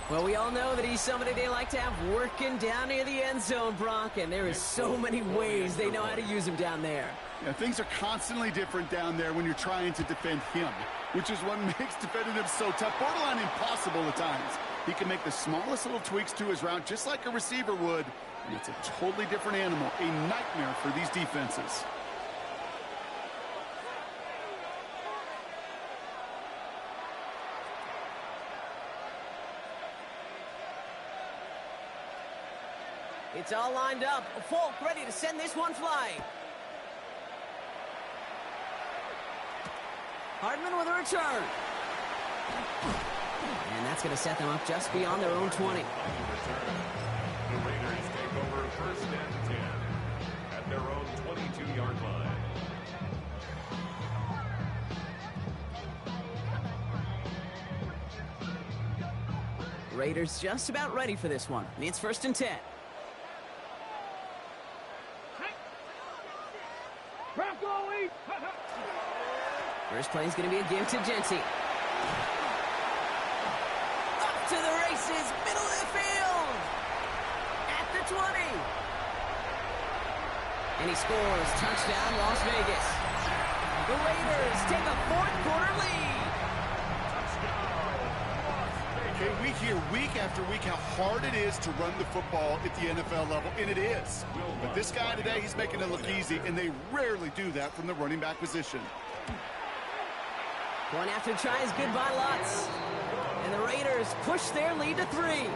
Speaker 3: Well, we all know that he's somebody they like to have working down near the end zone, Brock, and there is so many ways they know how to use him down there.
Speaker 4: Yeah, things are constantly different down there when you're trying to defend him, which is what makes defending him so tough, borderline impossible at times. He can make the smallest little tweaks to his route just like a receiver would, and it's a totally different animal, a nightmare for these defenses.
Speaker 3: It's all lined up. Falk ready to send this one flying. Hardman with a return. And that's going to set them up just beyond their own 20.
Speaker 5: The Raiders take over 1st and 10 at their own 22-yard line.
Speaker 3: Raiders just about ready for this one. It's 1st and 10. First play is going to be a give to Jency. Up to the races, middle of the field. At the 20. And he scores. Touchdown, Las Vegas. The Raiders take a 4th quarter lead.
Speaker 4: Okay, we hear week after week how hard it is to run the football at the NFL level, and it is. But this guy today, he's making it look easy, and they rarely do that from the running back position.
Speaker 3: One after try is good by Lutz. And the Raiders push their lead to 3.
Speaker 5: Raiders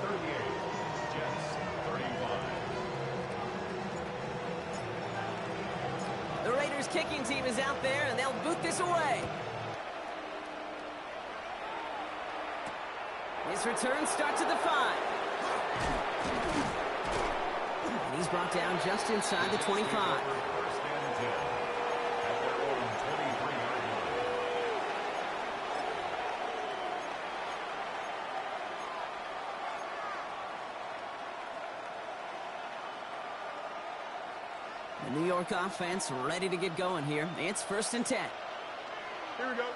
Speaker 5: 38, Jets 31.
Speaker 3: The Raiders kicking team is out there, and they'll boot this away. His return starts at the 5. And he's brought down just inside the 25.
Speaker 5: 1st and 10 at their own 23-yard line.
Speaker 3: The New York offense ready to get going here. It's 1st and 10.
Speaker 7: Here we go.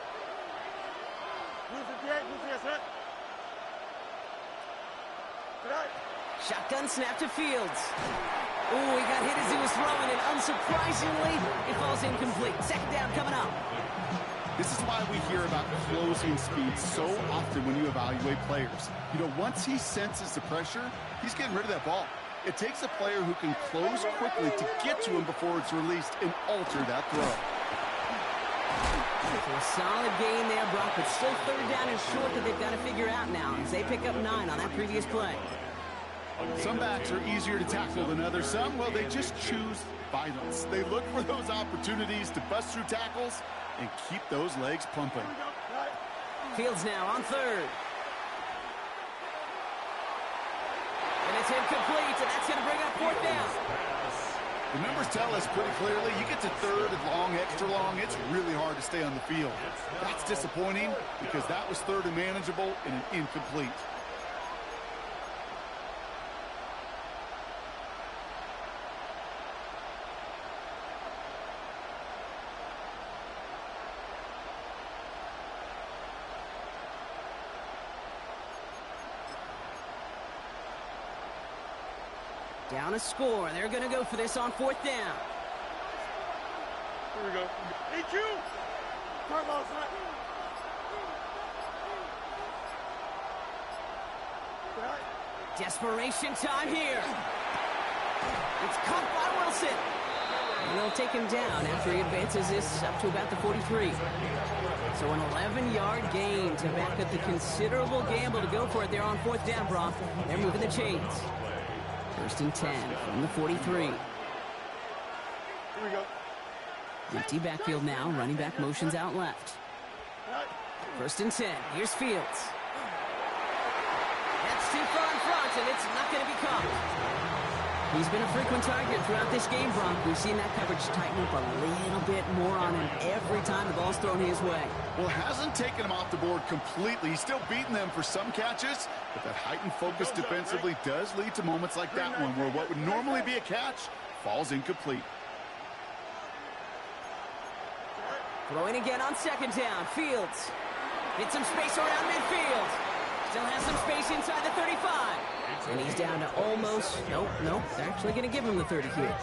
Speaker 7: Use the jet, use the set.
Speaker 3: Shotgun snap to Fields. Ooh, he got hit as he was throwing it. Unsurprisingly, it falls incomplete. 2nd down coming up.
Speaker 4: This is why we hear about closing speed so often when you evaluate players. You know, once he senses the pressure, he's getting rid of that ball. It takes a player who can close quickly to get to him before it's released and alter that throw.
Speaker 3: So a solid gain there, Brock, but still 3rd down and short that they've got to figure out now as they pick up 9 on that previous play.
Speaker 4: Some backs are easier to tackle than others. Some, well, they just choose violence. They look for those opportunities to bust through tackles and keep those legs pumping.
Speaker 3: Fields now on 3rd. And it's incomplete, and that's going to bring up 4th down.
Speaker 4: The numbers tell us pretty clearly, you get to 3rd and long, extra long, it's really hard to stay on the field. That's disappointing because that was 3rd and manageable and an incomplete.
Speaker 3: Down a score. They're going to go for this on 4th down.
Speaker 7: Here we go. Hey, you! Come on, son.
Speaker 3: Desperation time here. It's caught by Wilson. And they'll take him down after he advances this up to about the 43. So an 11-yard gain to back up the considerable gamble to go for it there on 4th down, Brock. They're moving the chains. 1st and 10 from the 43.
Speaker 7: Here we go.
Speaker 3: Empty backfield now. Running back motions out left. 1st and 10. Here's Fields. That's too far in front, and it's not going to be caught. He's been a frequent target throughout this game, Brock. We've seen that coverage tighten up a little bit more on him every time the ball's thrown his way.
Speaker 4: Well, hasn't taken him off the board completely. He's still beating them for some catches, but that heightened focus defensively does lead to moments like that one where what would normally be a catch falls incomplete.
Speaker 3: Throwing again on second down. Fields hits some space around midfield. Still has some space inside the 35. And he's down to almost, nope, they're actually going to give him the 30 here.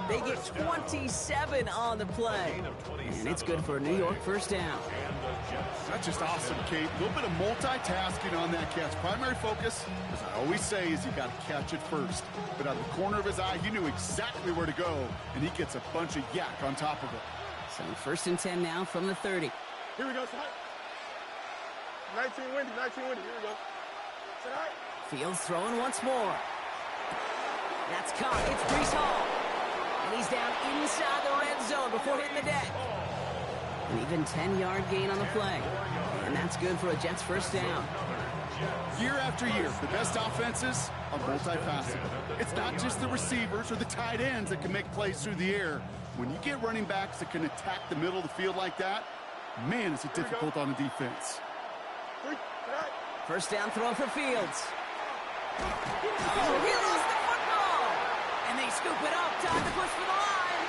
Speaker 3: They get 27 on the play. And it's good for a New York first down.
Speaker 4: That's just awesome, Kate. A little bit of multitasking on that catch. Primary focus, as I always say, is you got to catch it first. But out of the corner of his eye, he knew exactly where to go, and he gets a bunch of yak on top of it.
Speaker 3: So first and 10 now from the 30.
Speaker 7: Here we go, son. 19 windy, 19 windy. Here we go. Say hi.
Speaker 3: Fields throwing once more. That's caught. It's Brees Hall. And he's down inside the red zone before hitting the deck. An even 10-yard gain on the play. And that's good for a Jets first down.
Speaker 4: Year after year, the best offenses are multifaceted. It's not just the receivers or the tight ends that can make plays through the air. When you get running backs that can attack the middle of the field like that, man, is it difficult on the defense.
Speaker 3: First down throw for Fields. Oh, he lost the football! And they scoop it up. Time to push for the line.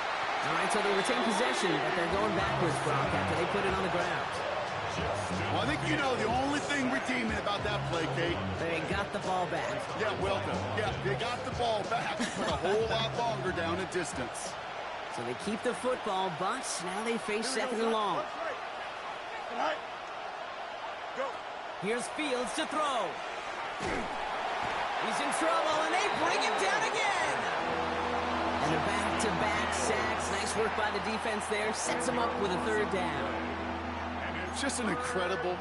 Speaker 3: All right, so they retain possession, but they're going backwards, Brock, after they put it on the ground.
Speaker 4: Well, I think you know the only thing redeeming about that play, Kate.
Speaker 3: They got the ball back.
Speaker 4: Yeah, well done. Yeah, they got the ball back, but a whole lot longer down in distance.
Speaker 3: So they keep the football, but now they face second and long. Here's Fields to throw. He's in trouble, and they bring him down again. And a back-to-back sacks. Nice work by the defense there. Sets him up with a third down.
Speaker 4: Just an incredible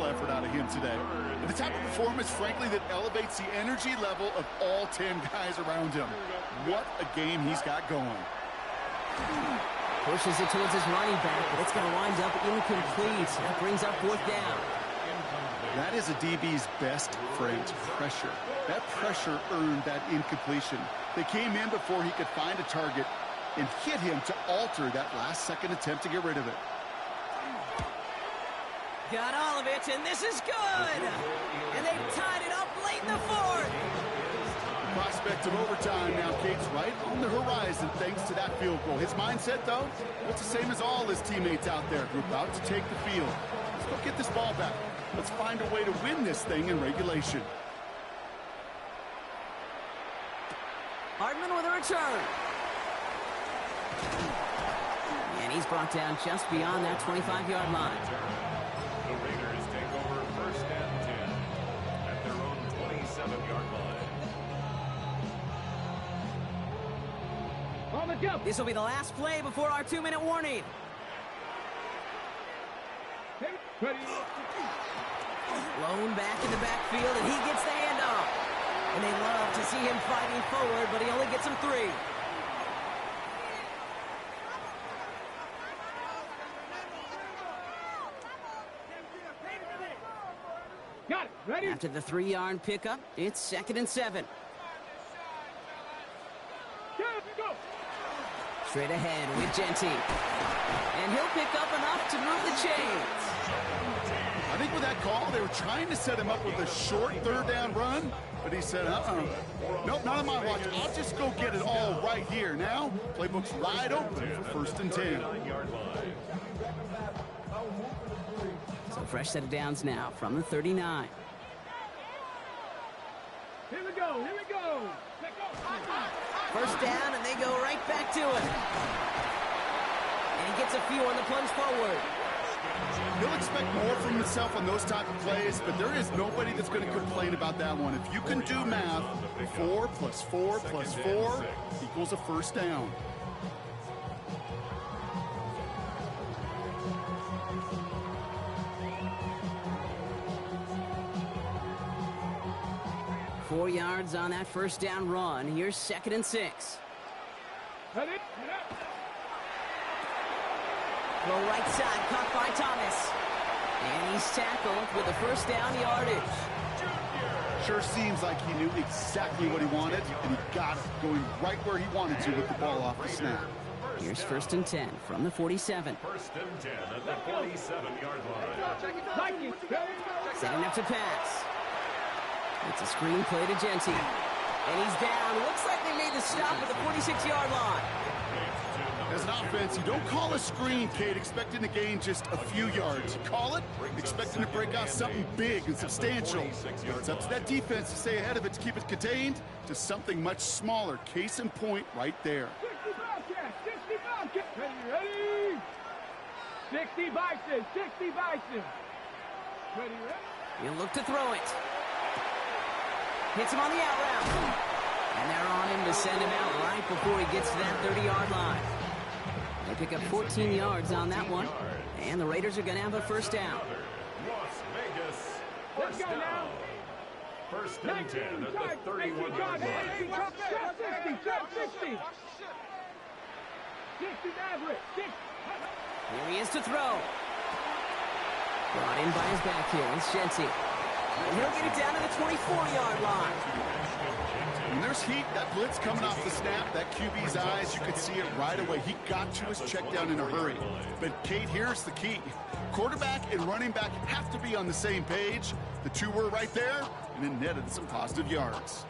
Speaker 4: effort out of him today. And the type of performance, frankly, that elevates the energy level of all 10 guys around him. What a game he's got going.
Speaker 3: Pushes it towards his running back, but it's going to wind up incomplete. That brings up fourth down.
Speaker 4: That is a DB's best phrase, pressure. That pressure earned that incompletion. They came in before he could find a target and hit him to alter that last-second attempt to get rid of it.
Speaker 3: Got all of it, and this is good! And they tied it up late in the fourth!
Speaker 4: The prospect of overtime now, Kate's right on the horizon thanks to that field goal. His mindset, though, it's the same as all his teammates out there who are about to take the field. Let's go get this ball back. Let's find a way to win this thing in regulation.
Speaker 3: Hardman with a return. And he's brought down just beyond that 25-yard line.
Speaker 5: The Raiders take over first and 10 at their own 27-yard line.
Speaker 6: On the jump.
Speaker 3: This will be the last play before our 2-minute warning.
Speaker 6: Ready.
Speaker 3: Blown back in the backfield, and he gets the handoff. And they love to see him fighting forward, but he only gets him 3.
Speaker 6: Got it. Ready.
Speaker 3: After the 3-yard pickup, it's second and 7.
Speaker 6: Go.
Speaker 3: Straight ahead with Genty. And he'll pick up enough to move the chains.
Speaker 4: I think with that call, they were trying to set him up with a short third-down run, but he said, nope, not on my watch. I'll just go get it all right here. Now, playbook's wide open for first and 10.
Speaker 3: So fresh set of downs now from the 39.
Speaker 6: Here we go. Here we go. Let go.
Speaker 3: First down, and they go right back to it. And he gets a few on the plunge forward.
Speaker 4: He'll expect more from himself on those type of plays, but there is nobody that's going to complain about that one. If you can do math, 4 plus 4 plus 4 equals a first down.
Speaker 3: Four yards on that first down run. Here's second and 6.
Speaker 6: Ready.
Speaker 3: Throw right side, caught by Thomas. And he's tackled with a first down yardage.
Speaker 4: Sure seems like he knew exactly what he wanted, and he got it, going right where he wanted to with the ball off the snap.
Speaker 3: Here's 1st and 10 from the 47.
Speaker 5: 1st and 10 at the 47-yard line.
Speaker 3: Setting up to pass. It's a screen play to Genty. And he's down. Looks like they made the stop at the 46-yard line.
Speaker 4: As an offense, you don't call a screen, Kate, expecting to gain just a few yards. You call it expecting to break out something big and substantial. It's up to that defense to stay ahead of it, to keep it contained to something much smaller. Case in point right there.
Speaker 6: 60 Bison, 60 Bison. Ready?
Speaker 3: He'll look to throw it. Hits him on the out route. And they're on him to send him out right before he gets to that 30-yard line. They pick up 14 yards on that one. And the Raiders are going to have a first down.
Speaker 5: Las Vegas, first down. 1st and 10 at the 31-yard line.
Speaker 6: 60 Maverick, 6.
Speaker 3: Here he is to throw. Brought in by his back here. It's Genty. And he'll get it down to the 24-yard line.
Speaker 4: When there's heat, that blitz coming off the snap, that QB's eyes, you could see it right away. He got to his check down in a hurry. But, Kate, here's the key. Quarterback and running back have to be on the same page. The two were right there, and it netted some positive yards.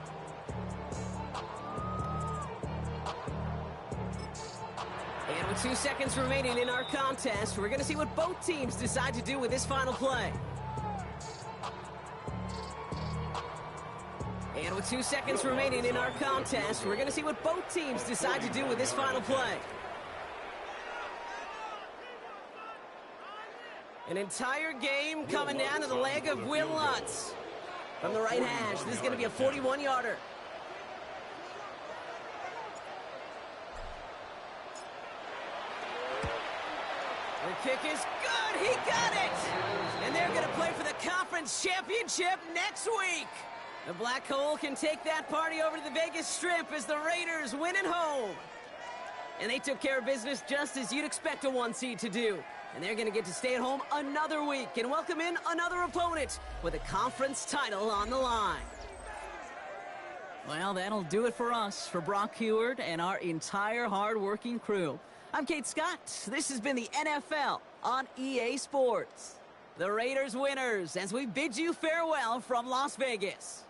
Speaker 3: And with 2 seconds remaining in our contest, we're going to see what both teams decide to do with this final play. And with 2 seconds remaining in our contest, we're going to see what both teams decide to do with this final play. An entire game coming down to the leg of Will Lutz. From the right hash, this is going to be a 41-yarder. The kick is good. He got it. And they're going to play for the conference championship next week. The Black Hole can take that party over to the Vegas Strip as the Raiders win at home. And they took care of business just as you'd expect a 1 seed to do. And they're going to get to stay at home another week and welcome in another opponent with a conference title on the line. Well, that'll do it for us, for Brock Heward and our entire hard-working crew. I'm Kate Scott. This has been the NFL on EA Sports. The Raiders winners as we bid you farewell from Las Vegas.